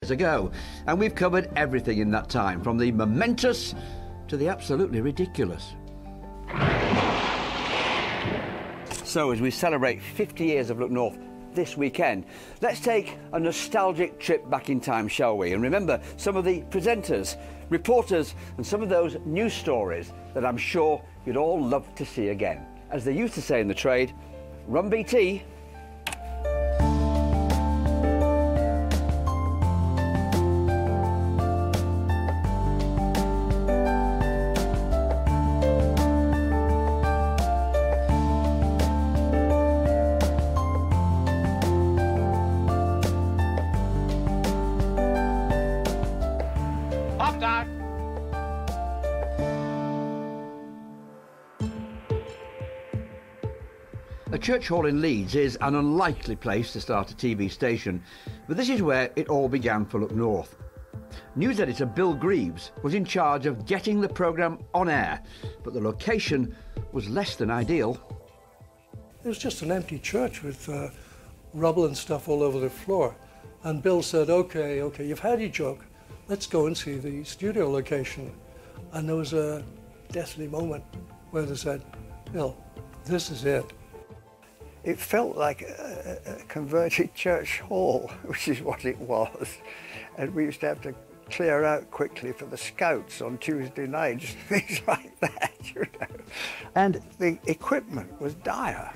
years ago, and we've covered everything in that time, from the momentous to the absolutely ridiculous. So, as we celebrate 50 years of Look North this weekend, let's take a nostalgic trip back in time, shall we? And remember some of the presenters, reporters, and some of those news stories that I'm sure you'd all love to see again. As they used to say in the trade, run BT. A church hall in Leeds is an unlikely place to start a TV station, but this is where it all began for Look North. News editor Bill Greaves was in charge of getting the programme on air, but the location was less than ideal. It was just an empty church with rubble and stuff all over the floor. And Bill said, okay, you've had your joke. Let's go and see the studio location. And there was a deathly moment where they said, Bill, this is it. It felt like a converted church hall, which is what it was. And we used to have to clear out quickly for the scouts on Tuesday nights, things like that, you know. And the equipment was dire.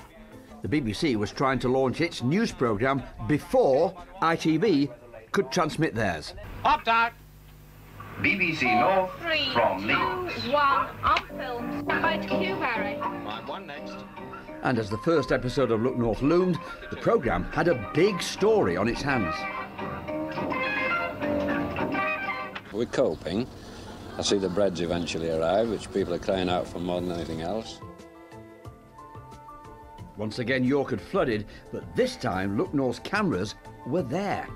The BBC was trying to launch its news programme before ITV could transmit theirs. Up, Doc! BBC North from 3, Leeds. 2, 1, off film. Right to cue, Barry. Line 1 next. And as the first episode of Look North loomed, the programme had a big story on its hands. We're coping. I see the breads eventually arrive, which people are crying out for more than anything else. Once again, York had flooded, but this time Look North's cameras were there.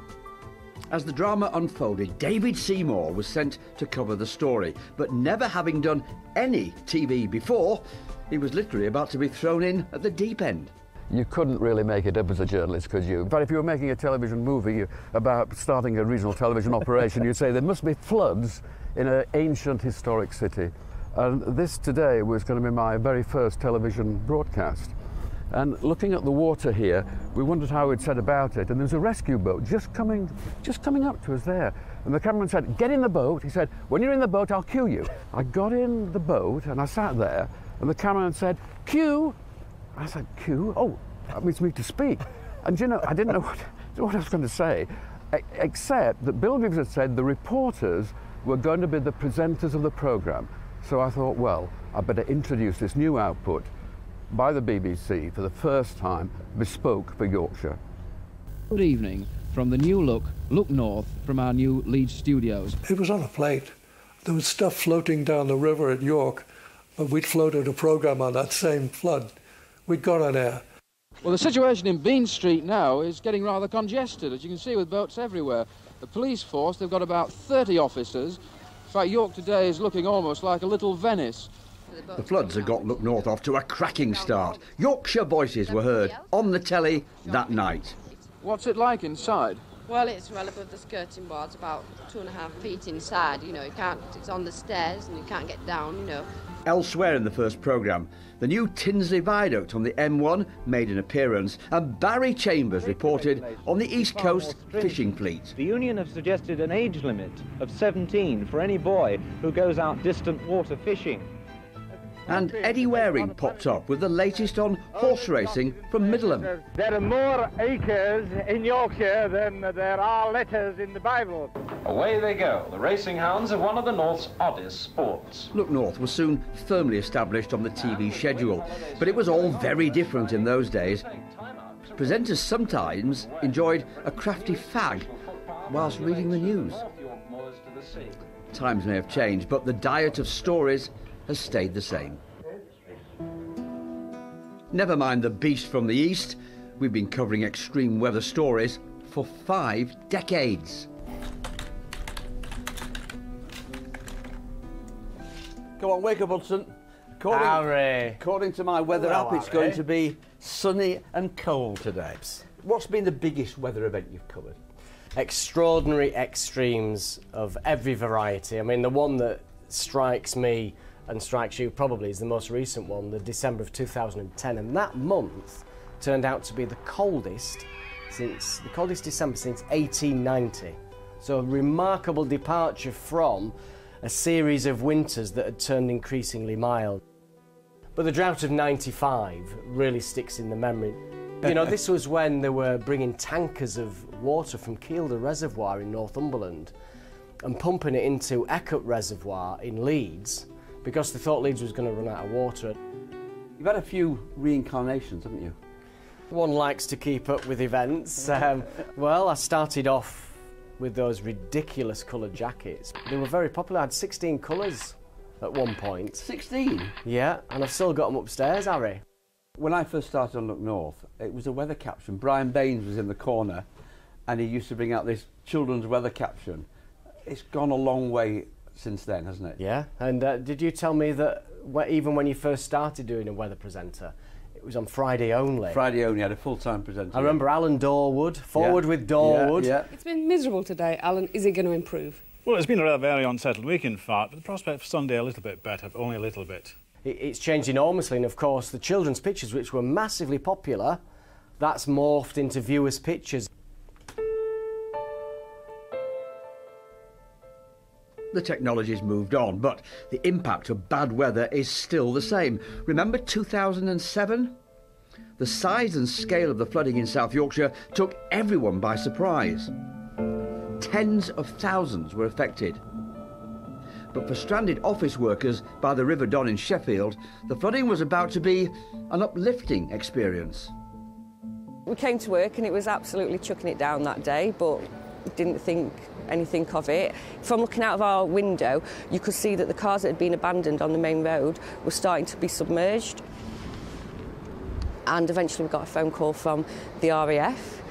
As the drama unfolded, David Seymour was sent to cover the story, but never having done any TV before, he was literally about to be thrown in at the deep end. You couldn't really make it up as a journalist, could you? But if you were making a television movie about starting a regional television operation, you'd say there must be floods in an ancient historic city. And this today was going to be my very first television broadcast. And looking at the water here, we wondered how we'd set about it. And there was a rescue boat just coming up to us there. And the cameraman said, "Get in the boat." He said, "When you're in the boat, I'll cue you." I got in the boat and I sat there. And the cameraman said, "Cue." I said, "Cue? Oh, that means me to speak." And you know, I didn't know what I was going to say, except that Bill Greaves had said the reporters were going to be the presenters of the programme. So I thought, well, I better introduce this new output by the BBC for the first time, bespoke for Yorkshire. Good evening from the new Look North from our new Leeds studios. It was on a plate. There was stuff floating down the river at York, but we'd floated a programme on that same flood. We'd gone on air. Well, the situation in Bean Street now is getting rather congested, as you can see, with boats everywhere. The police force, they've got about 30 officers. In fact, York today is looking almost like a little Venice. The floods had got Look North off to a cracking start. Yorkshire voices were heard on the telly that night. What's it like inside? Well, it's well above the skirting boards, about 2.5 feet inside. You know, it's on the stairs and you can't get down, you know. Elsewhere in the first programme, the new Tinsley Viaduct on the M1 made an appearance, and Barry Chambers reported on the East Coast fishing fleet. The union have suggested an age limit of 17 for any boy who goes out distant water fishing. And Eddie Waring popped up with the latest on horse racing from Middleham. There are more acres in Yorkshire than there are letters in the Bible. Away they go. The racing hounds are one of the North's oddest sports. Look North was soon firmly established on the TV schedule, but it was all very different in those days. Presenters sometimes enjoyed a crafty fag whilst reading the news. Times may have changed, but the diet of stories has stayed the same. Never mind the beast from the east, we've been covering extreme weather stories for 5 decades. Come on, wake up, Hudson. According to my weather app, it's going to be sunny and cold today. What's been the biggest weather event you've covered? Extraordinary extremes of every variety. I mean, the one that strikes me and strikes you probably is the most recent one, the December of 2010, and that month turned out to be the coldest December since 1890. So a remarkable departure from a series of winters that had turned increasingly mild. But the drought of 95 really sticks in the memory. You know, this was when they were bringing tankers of water from Kielder Reservoir in Northumberland and pumping it into Eckert Reservoir in Leeds because they thought Leeds was going to run out of water. You've had a few reincarnations, haven't you? One likes to keep up with events. Well, I started off with those ridiculous coloured jackets. They were very popular. I had 16 colours at one point. 16? Yeah, and I've still got them upstairs, Harry. When I first started on Look North, it was a weather caption. Brian Baines was in the corner and he used to bring out this children's weather caption. It's gone a long way since then, hasn't it? Yeah, and did you tell me that even when you first started doing a weather presenter, it was on Friday only? Friday only, I had a full-time presenter. I remember Alan Dorwood, Forward with Dorwood. Yeah. It's been miserable today, Alan. Is it going to improve? Well, it's been a rather very unsettled week, in fact, but the prospect for Sunday a little bit better, but only a little bit. It's changed enormously, and of course the children's pictures, which were massively popular, that's morphed into viewers' pictures. The technology's moved on, but the impact of bad weather is still the same. Remember 2007? The size and scale of the flooding in South Yorkshire took everyone by surprise. Tens of thousands were affected. But for stranded office workers by the River Don in Sheffield, the flooding was about to be an uplifting experience. We came to work and it was absolutely chucking it down that day, but didn't think anything of it. From looking out of our window, you could see that the cars that had been abandoned on the main road were starting to be submerged. And eventually we got a phone call from the RAF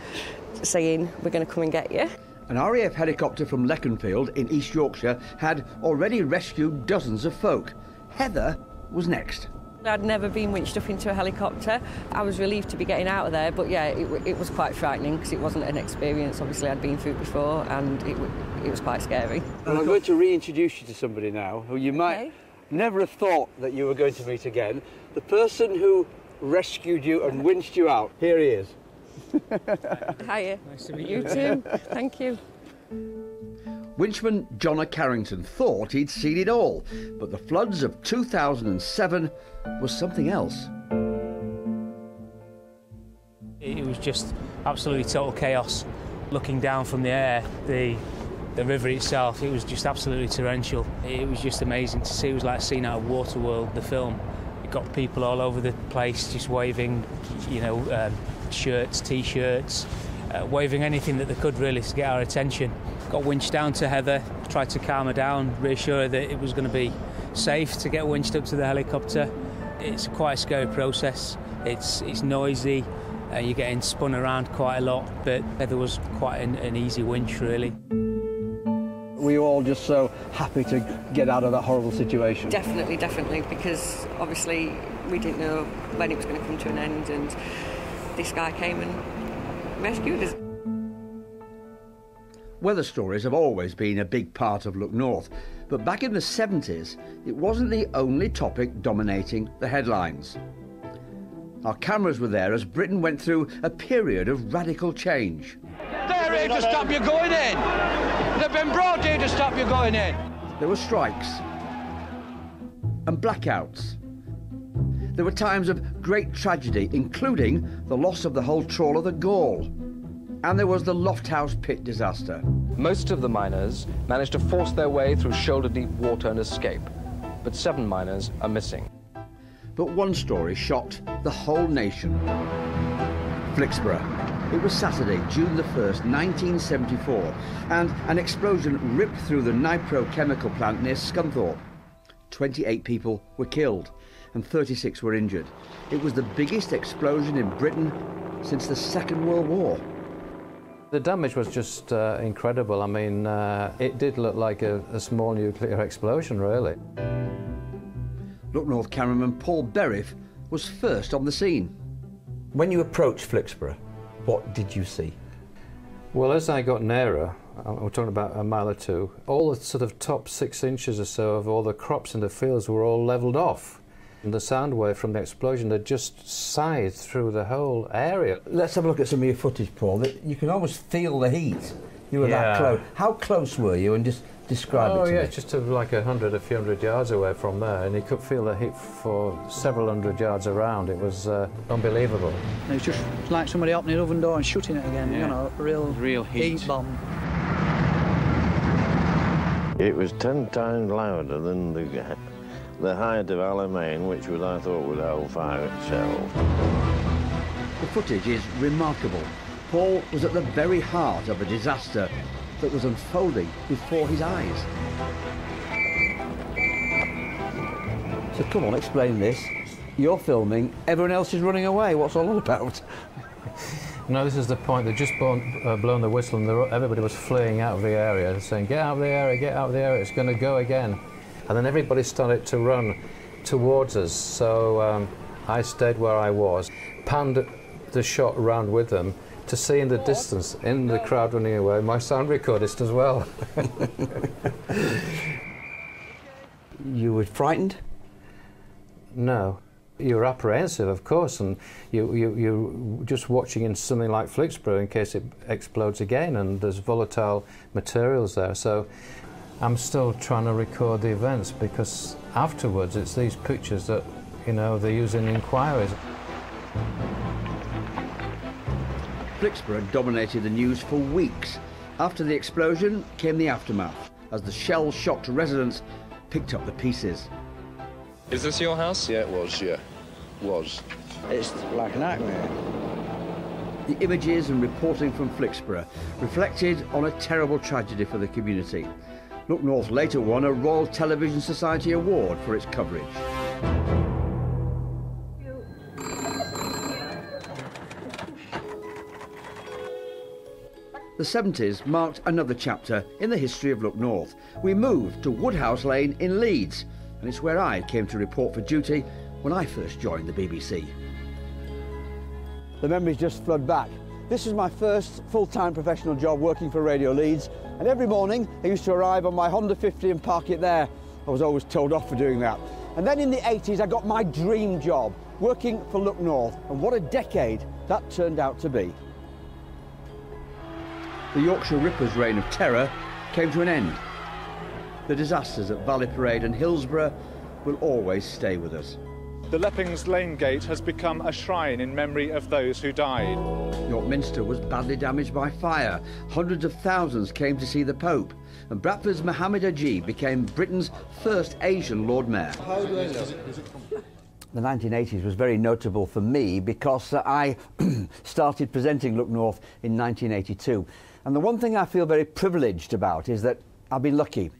saying, we're going to come and get you. An RAF helicopter from Leconfield in East Yorkshire had already rescued dozens of folk. Heather was next. I'd never been winched up into a helicopter. I was relieved to be getting out of there, but yeah, it was quite frightening because it wasn't an experience, obviously, I'd been through before, and it was quite scary. And I'm going to reintroduce you to somebody now who you might never have thought that you were going to meet again. The person who rescued you and winched you out. Here he is. Hiya. Nice to meet you. You too. Thank you. Winchman John Carrington thought he'd seen it all, but the floods of 2007 was something else. It was just absolutely total chaos. Looking down from the air, the river itself, it was just absolutely torrential. It was just amazing to see. It was like seeing out of Waterworld, the film. It got people all over the place just waving, you know, shirts, T-shirts, waving anything that they could really to get our attention. Got winched down to Heather, tried to calm her down, reassure her that it was going to be safe to get winched up to the helicopter. It's quite a scary process. It's noisy, you're getting spun around quite a lot, but Heather was quite an easy winch, really. Were you all just so happy to get out of that horrible situation? Definitely, definitely, because obviously we didn't know when it was going to come to an end, and this guy came and rescued us. Weather stories have always been a big part of Look North, but back in the 70s, it wasn't the only topic dominating the headlines. Our cameras were there as Britain went through a period of radical change. They're here to stop you going in! They've been brought here to stop you going in! There were strikes and blackouts. There were times of great tragedy, including the loss of the whole trawler, the Gaul. And there was the Lofthouse pit disaster. Most of the miners managed to force their way through shoulder-deep water and escape, but 7 miners are missing. But one story shocked the whole nation. Flixborough. It was Saturday, June the 1st, 1974, and an explosion ripped through the Nipro chemical plant near Scunthorpe. 28 people were killed and 36 were injured. It was the biggest explosion in Britain since the Second World War. The damage was just incredible. I mean, it did look like a small nuclear explosion, really. Look North cameraman Paul Berriff was first on the scene. When you approached Flixborough, what did you see? Well, as I got nearer, we're talking about a mile or two, all the sort of top 6 inches or so of all the crops in the fields were all levelled off. And the sound wave from the explosion had just scythed through the whole area. Let's have a look at some of your footage, Paul. You can almost feel the heat. You were that close. How close were you? And just describe it to me. Oh, yeah, just like a few hundred yards away from there, and you could feel the heat for several hundred yards around. It was unbelievable. It was just like somebody opening the oven door and shutting it again, you know, real heat bomb. It was 10 times louder than the height of Alamein, which was, I thought, was hellfire itself. The footage is remarkable. Paul was at the very heart of a disaster that was unfolding before his eyes. So come on, explain this. You're filming, everyone else is running away. What's all that about? No, this is the point. They'd just blown the whistle and everybody was fleeing out of the area, saying, get out of the area, get out of the area, it's going to go again. And then everybody started to run towards us, so I stayed where I was, panned the shot around with them, to see in the distance, in the crowd running away, my sound recordist as well. You were frightened? No. You're apprehensive, of course, and you're just watching in something like Flixborough in case it explodes again, and there's volatile materials there. So I'm still trying to record the events, because afterwards it's these pictures that, you know, they use in inquiries. Flixborough dominated the news for weeks. After the explosion came the aftermath, as the shell-shocked residents picked up the pieces. Is this your house? Yeah, it was, yeah. Was. It's like a nightmare. The images and reporting from Flixborough reflected on a terrible tragedy for the community. Look North later won a Royal Television Society Award for its coverage. The 70s marked another chapter in the history of Look North. We moved to Woodhouse Lane in Leeds, and it's where I came to report for duty when I first joined the BBC. The memories just flood back. This was my first full-time professional job working for Radio Leeds, and every morning I used to arrive on my Honda 50 and park it there. I was always told off for doing that. And then in the 80s I got my dream job, working for Look North, and what a decade that turned out to be. The Yorkshire Rippers' reign of terror came to an end. The disasters at Valley Parade and Hillsborough will always stay with us. The Leppings Lane Gate has become a shrine in memory of those who died. York Minster was badly damaged by fire. Hundreds of thousands came to see the Pope. And Bradford's Mohammed Ajib became Britain's first Asian Lord Mayor. How do I know? The 1980s was very notable for me because I started presenting Look North in 1982. And the one thing I feel very privileged about is that I've been lucky.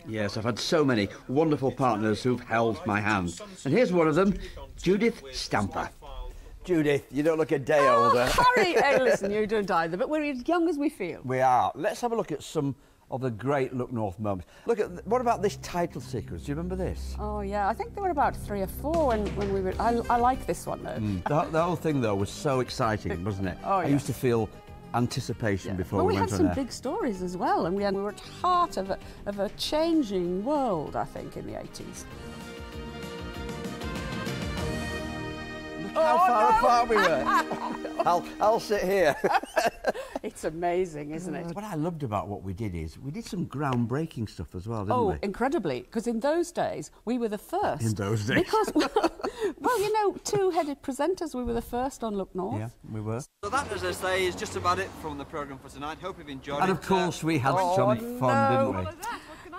Yes, I've had so many wonderful partners who've held my hand. And here's one of them, Judith Stamper. Judith, you don't look a day older. Harry, hey, listen, you don't either, but we're as young as we feel. We are. Let's have a look at some of the great Look North moments. Look at, what about this title sequence? Do you remember this? Oh, yeah, I think there were about 3 or 4 when we were... I like this one, though. The whole thing, though, was so exciting, wasn't it? Oh, yeah. I used to feel anticipation before we went on had some big stories as well, and we were at the heart of a changing world, I think, in the 80s. Look how far apart we were. I'll sit here. It's amazing, isn't it? What I loved about what we did is we did some groundbreaking stuff as well, didn't we? Oh, incredibly, because in those days we were the first. In those days. Because, well, you know, 2-headed presenters, we were the first on Look North. Yeah, we were. So that, as I say, is just about it from the programme for tonight. Hope you've enjoyed it. And of course we had some fun, didn't we?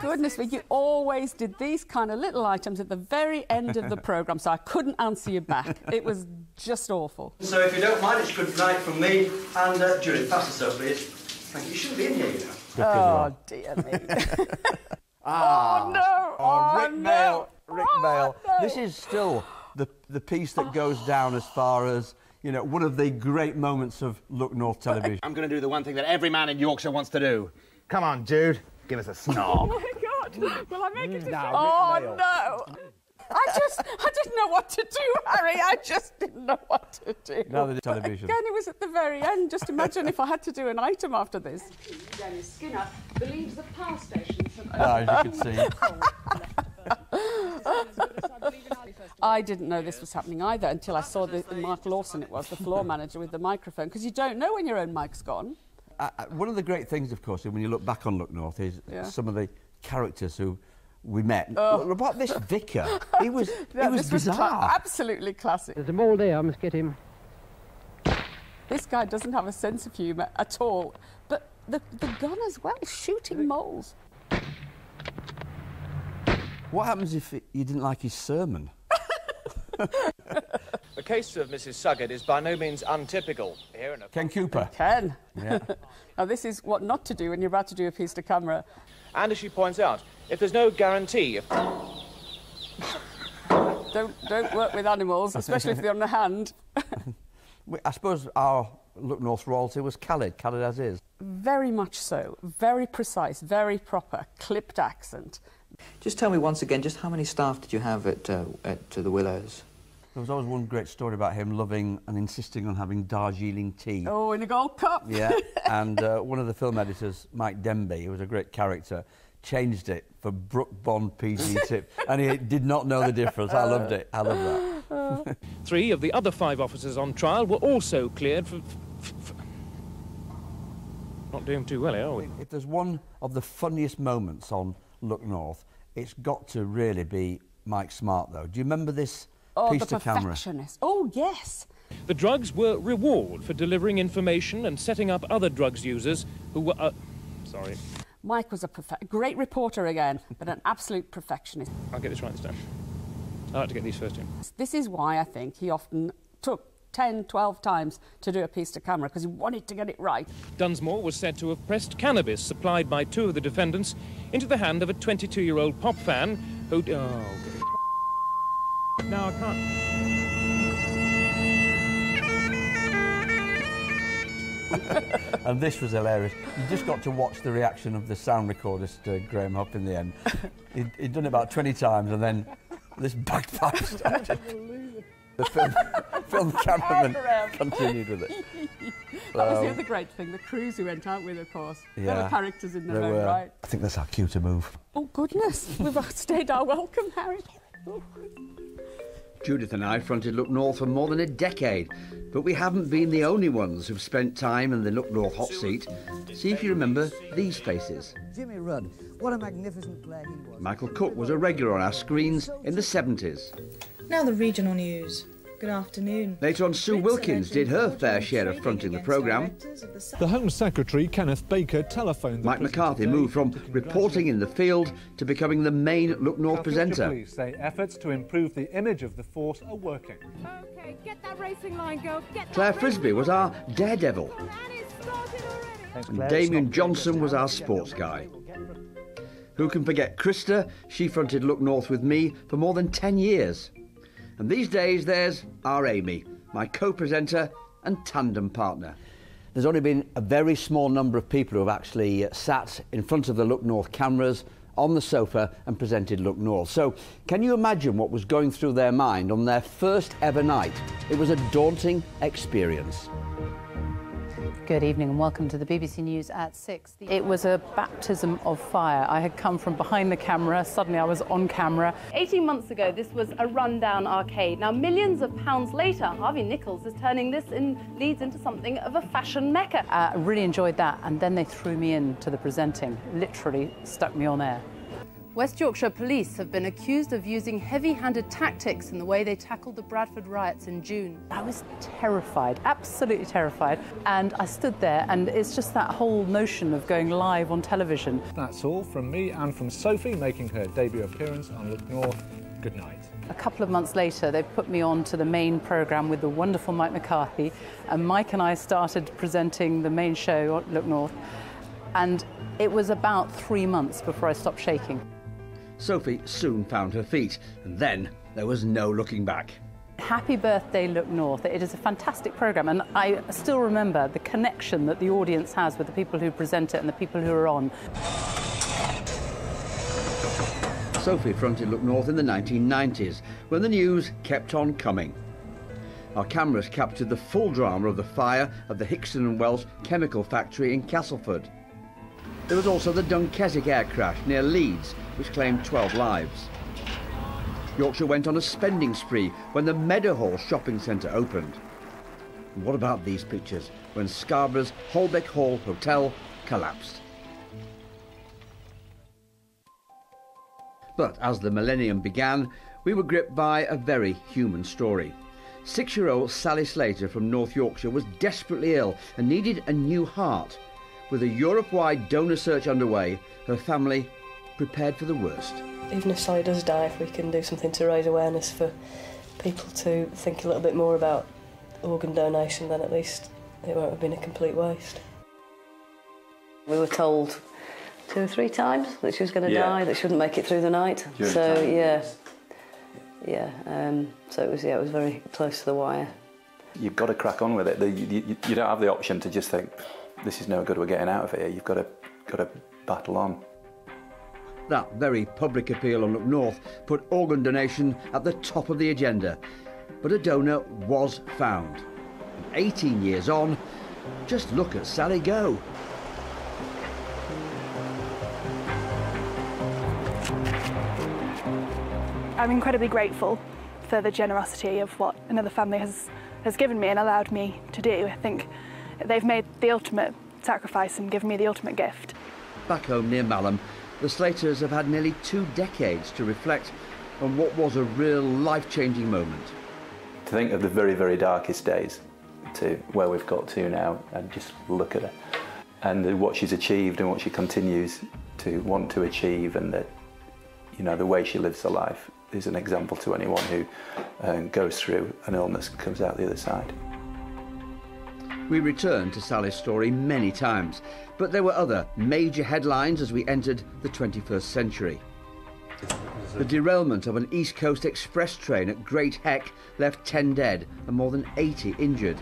Goodness me, you always did these kind of little items at the very end of the programme, so I couldn't answer you back. It was just awful. So if you don't mind, it's good night from me. And Judith, pass us up, please. Thank you. You shouldn't be in here, you know. Oh, dear me. Oh, no. Oh, Rick Mail. Rick Mail. No. This is still the piece that goes down as far as, you know, one of the great moments of Look North television. I'm going to do the one thing that every man in Yorkshire wants to do. Come on, Jude. Give us a snog. Oh, my God. Will I make it to No, Oh, no. I didn't know what to do, Harry. I just didn't know what to do. Now the television. Again, it was at the very end. Just imagine if I had to do an item after this. Dennis Skinner believes the power stations have... As you can see. I didn't know this was happening either until I saw Mark Lawson, it was, the floor manager with the microphone, because you don't know when your own mic's gone. One of the great things, of course, when you look back on Look North is some of the characters who we met. What about this vicar? He was bizarre. Absolutely classic. There's a mole there, I must get him. This guy doesn't have a sense of humour at all. But the gun as well, shooting moles. What happens if you didn't like his sermon? The case of Mrs. Suggett is by no means untypical here in a... Ken Cooper. Ken. Yeah. Now, this is what not to do when you're about to do a piece to camera. And as she points out, if there's no guarantee... Don't work with animals, especially if they're on the hand. I suppose our Look North royalty was Khaled as is. Very much so. Very precise, very proper, clipped accent. Just tell me once again, just how many staff did you have at the Willows? There was always one great story about him loving and insisting on having Darjeeling tea. Oh, in a gold cup. Yeah, and one of the film editors, Mike Denby, who was a great character, changed it for Brook Bond PG tip, and he did not know the difference. I loved it. I love that. 3 of the other 5 officers on trial were also cleared for not doing too well here, are we? If there's one of the funniest moments on Look North, it's got to really be Mike Smart, though. Do you remember this piece to camera? Perfectionist. Oh, yes. The drugs were reward for delivering information and setting up other drugs users who were... sorry. Mike was a great reporter again, but an absolute perfectionist. I'll get this right this time. I like to get these first in. This is why I think he often took 10, 12 times to do a piece to camera, because he wanted to get it right. Dunsmore was said to have pressed cannabis supplied by 2 of the defendants into the hand of a 22-year-old pop fan who... Oh, now I can't... And this was hilarious. You just got to watch the reaction of the sound recordist, Graham Hupp, in the end. He'd done it about 20 times, and then this bagpipe started. The film cameraman continued with it. That was the other great thing, the crews who went out with, of course. Yeah, there were characters in their own right. I think that's our cue to move. Oh, goodness. We've stayed our welcome, Harry. Judith and I fronted Look North for more than a decade, but we haven't been the only ones who've spent time in the Look North hot seat. See if you remember these faces. Jimmy Rudd, what a magnificent player he was. Michael Cook was a regular on our screens in the 70s. Now the regional news. Good afternoon. Later on, Sue Wilkins did her fair share of fronting the programme. The Home Secretary, Kenneth Baker, telephoned... Mike McCarthy moved from reporting in the field to becoming the main Look North presenter. Police say efforts to improve the image of the force are working. OK, get that racing line, girl. Get Claire Frisbee was our daredevil. And Damien Johnson was our sports guy. Who can forget Krista? She fronted Look North with me for more than 10 years. And these days, there's our Amy, my co-presenter and tandem partner. There's only been a very small number of people who have actually sat in front of the Look North cameras on the sofa and presented Look North. So, can you imagine what was going through their mind on their first ever night? It was a daunting experience. Good evening and welcome to the BBC News at 6. It was a baptism of fire. I had come from behind the camera, suddenly I was on camera. 18 months ago, this was a rundown arcade. Now, millions of pounds later, Harvey Nichols is turning this in Leeds into something of a fashion mecca. I really enjoyed that, and then they threw me into the presenting, literally stuck me on air. West Yorkshire police have been accused of using heavy-handed tactics in the way they tackled the Bradford riots in June. I was terrified, absolutely terrified, and I stood there, and it's just that whole notion of going live on television. That's all from me and from Sophie, making her debut appearance on Look North. Good night. A couple of months later, they put me on to the main programme with the wonderful Mike McCarthy, and Mike and I started presenting the main show, Look North, and it was about 3 months before I stopped shaking. Sophie soon found her feet, and then there was no looking back. Happy birthday, Look North. It is a fantastic programme, and I still remember the connection that the audience has with the people who present it and the people who are on. Sophie fronted Look North in the 1990s, when the news kept on coming. Our cameras captured the full drama of the fire of the Hickson and Wells chemical factory in Castleford. There was also the Dunkeswick air crash near Leeds, which claimed 12 lives. Yorkshire went on a spending spree when the Meadowhall shopping centre opened. And what about these pictures when Scarborough's Holbeck Hall Hotel collapsed? But as the millennium began, we were gripped by a very human story. 6-year-old Sally Slater from North Yorkshire was desperately ill and needed a new heart. With a Europe-wide donor search underway, her family prepared for the worst. Even if Sally does die, if we can do something to raise awareness for people to think a little bit more about organ donation, then at least it won't have been a complete waste. We were told 2 or 3 times that she was going to die, that she wouldn't make it through the night. So it was very close to the wire. You've got to crack on with it. You don't have the option to just think, this is no good, we're getting out of here. You've got to battle on. That very public appeal on Look North put organ donation at the top of the agenda. But a donor was found. And 18 years on, just look at Sally go. I'm incredibly grateful for the generosity of what another family has given me and allowed me to do. I think they've made the ultimate sacrifice and given me the ultimate gift. Back home near Malham, the Slaters have had nearly 2 decades to reflect on what was a real life-changing moment. To think of the very, very darkest days to where we've got to now and just look at her and what she's achieved and what she continues to want to achieve, and that, you know, the way she lives her life is an example to anyone who goes through an illness and comes out the other side. We returned to Sally's story many times, but there were other major headlines as we entered the 21st century. The derailment of an East Coast Express train at Great Heck left 10 dead and more than 80 injured.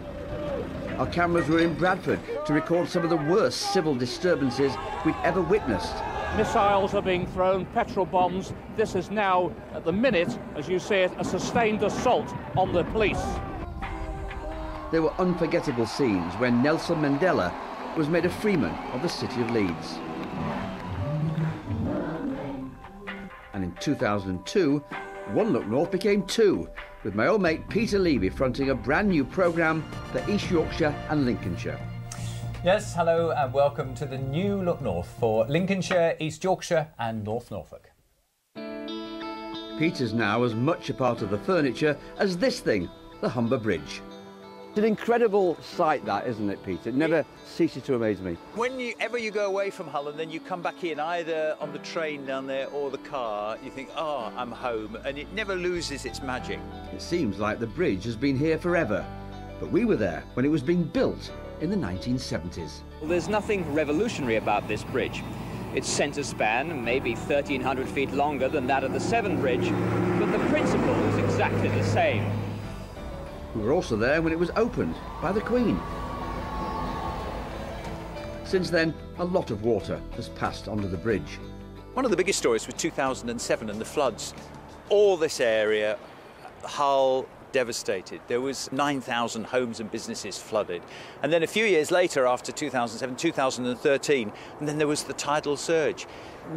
Our cameras were in Bradford to record some of the worst civil disturbances we'd ever witnessed. Missiles are being thrown, petrol bombs. This is now, at the minute, as you see it, a sustained assault on the police. There were unforgettable scenes when Nelson Mandela was made a freeman of the city of Leeds. And in 2002, One Look North became 2, with my old mate Peter Levy fronting a brand new programme for East Yorkshire and Lincolnshire. Yes, hello and welcome to the new Look North for Lincolnshire, East Yorkshire and North Norfolk. Peter's now as much a part of the furniture as this thing, the Humber Bridge. It's an incredible sight, that, isn't it, Peter? It never ceases to amaze me. Whenever you go away from Hull and then you come back in, either on the train down there or the car, you think, oh, I'm home, and it never loses its magic. It seems like the bridge has been here forever, but we were there when it was being built in the 1970s. Well, there's nothing revolutionary about this bridge. Its centre span may be 1,300 feet longer than that of the Severn Bridge, but the principle is exactly the same. We were also there when it was opened by the Queen. Since then, a lot of water has passed under the bridge. One of the biggest stories was 2007 and the floods. All this area, Hull, devastated. There was 9,000 homes and businesses flooded. And then a few years later, after 2007, 2013, and then there was the tidal surge.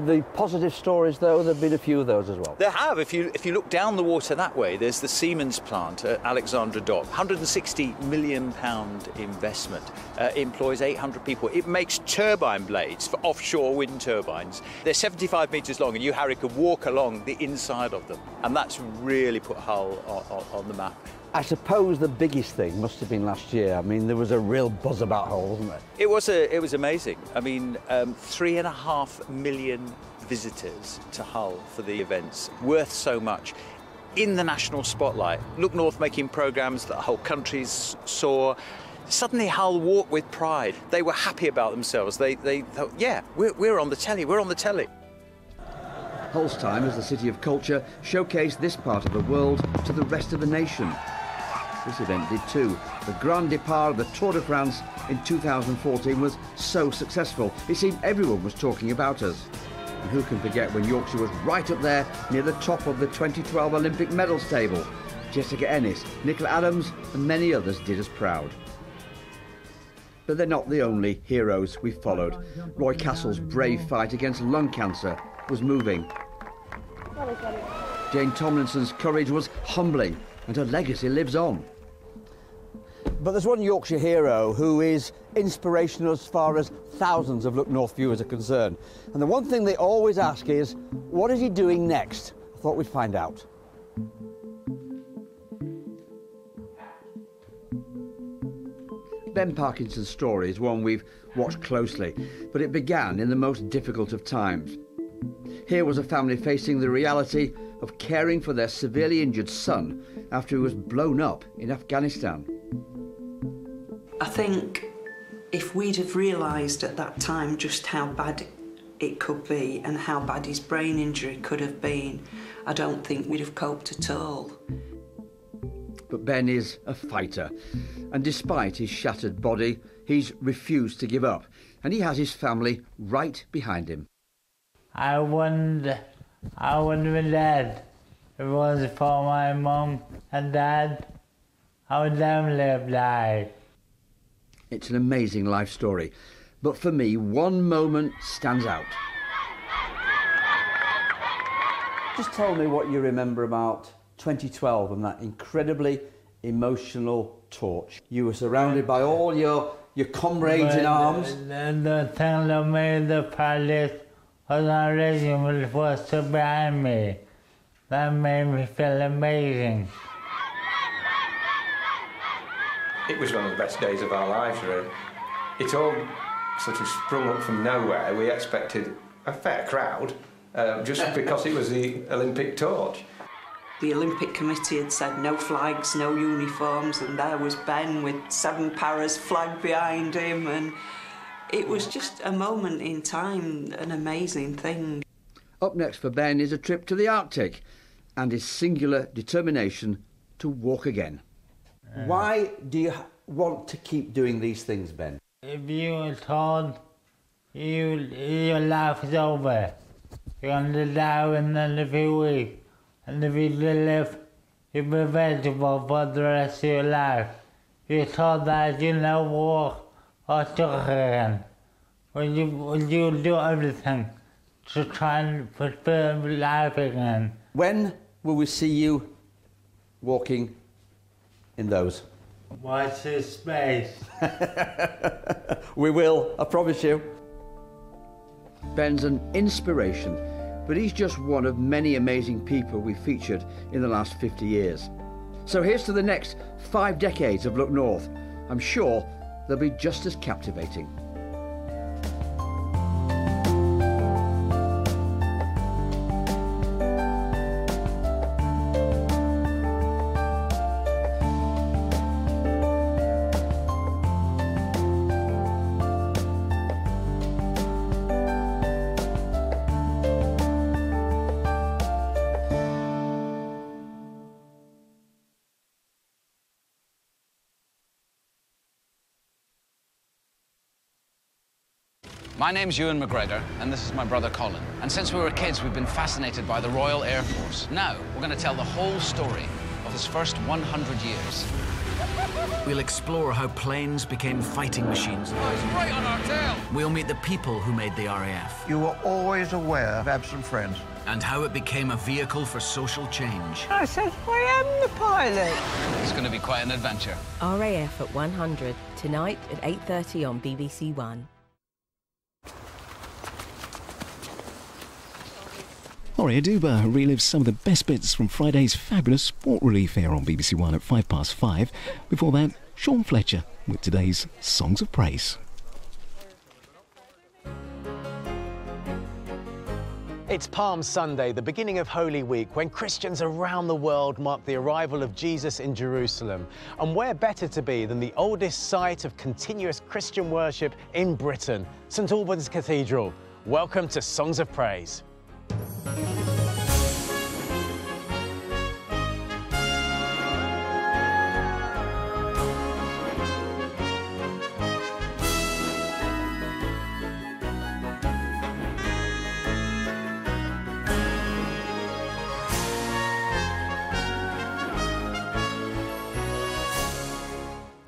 The positive stories, though, there have been a few of those as well. There have. If you look down the water that way, there's the Siemens plant at Alexandra Dock. £160 million investment. Employs 800 people. It makes turbine blades for offshore wind turbines. They're 75 metres long, and you, Harry, could walk along the inside of them. And that's really put Hull on the map. I suppose the biggest thing must have been last year. I mean, there was a real buzz about Hull, wasn't there? It was amazing. I mean, 3.5 million visitors to Hull for the events, worth so much. In the national spotlight, Look North making programmes that the whole country saw. Suddenly Hull walked with pride. They were happy about themselves. They thought, yeah, we're on the telly, we're on the telly. Hull's time as the city of culture showcased this part of the world to the rest of the nation. This event did too. The Grand Départ of the Tour de France in 2014 was so successful, it seemed everyone was talking about us. And who can forget when Yorkshire was right up there near the top of the 2012 Olympic medals table? Jessica Ennis, Nicola Adams and many others did us proud. But they're not the only heroes we followed. Roy Castle's brave fight against lung cancer was moving. Jane Tomlinson's courage was humbling, and her legacy lives on. But there's one Yorkshire hero who is inspirational as far as thousands of Look North viewers are concerned. And the one thing they always ask is, what is he doing next? I thought we'd find out. Ben Parkinson's story is one we've watched closely, but it began in the most difficult of times. Here was a family facing the reality of caring for their severely injured son after he was blown up in Afghanistan. I think if we'd have realised at that time just how bad it could be and how bad his brain injury could have been, I don't think we'd have coped at all. But Ben is a fighter, and despite his shattered body, he's refused to give up, and he has his family right behind him. I wouldn't be dead if it wasn't for my mum and dad. I would definitely have died. It's an amazing life story, but for me, one moment stands out. Just tell me what you remember about 2012 and that incredibly emotional torch. You were surrounded by all your comrades in arms. The thing that made the palace was our regiment was so behind me. That made me feel amazing. It was one of the best days of our lives, really. It all sort of sprung up from nowhere. We expected a fair crowd, just because it was the Olympic torch. The Olympic Committee had said no flags, no uniforms, and there was Ben with 7 paras flag behind him, and it was just a moment in time, an amazing thing. Up next for Ben is a trip to the Arctic and his singular determination to walk again. Why do you want to keep doing these things, Ben? If you were told your life is over, you're going to die within a few weeks, and if you live, you'll be vegetable for the rest of your life. You're told that you never walk or talk again. Would you do everything to try and fulfill life again? When will we see you walking in those? Watch this space. We will, I promise you. Ben's an inspiration, but he's just one of many amazing people we've featured in the last 50 years. So here's to the next 5 decades of Look North. I'm sure they'll be just as captivating. My name's Ewan McGregor, and this is my brother Colin. And since we were kids, we've been fascinated by the Royal Air Force. Now, we're going to tell the whole story of its first 100 years. We'll explore how planes became fighting machines. Oh, he's right on our tail! We'll meet the people who made the RAF. You were always aware of absent friends. And how it became a vehicle for social change. I said, I am the pilot. It's going to be quite an adventure. RAF at 100, tonight at 8:30 on BBC One. Ori Aduba relives some of the best bits from Friday's fabulous Sport Relief here on BBC One at 5:05. Before that, Sean Fletcher with today's Songs of Praise. It's Palm Sunday, the beginning of Holy Week, when Christians around the world mark the arrival of Jesus in Jerusalem. And where better to be than the oldest site of continuous Christian worship in Britain, St Albans Cathedral. Welcome to Songs of Praise.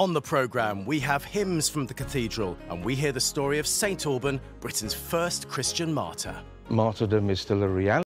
On the programme, we have hymns from the cathedral, and we hear the story of St Alban, Britain's first Christian martyr. Martyrdom is still a reality.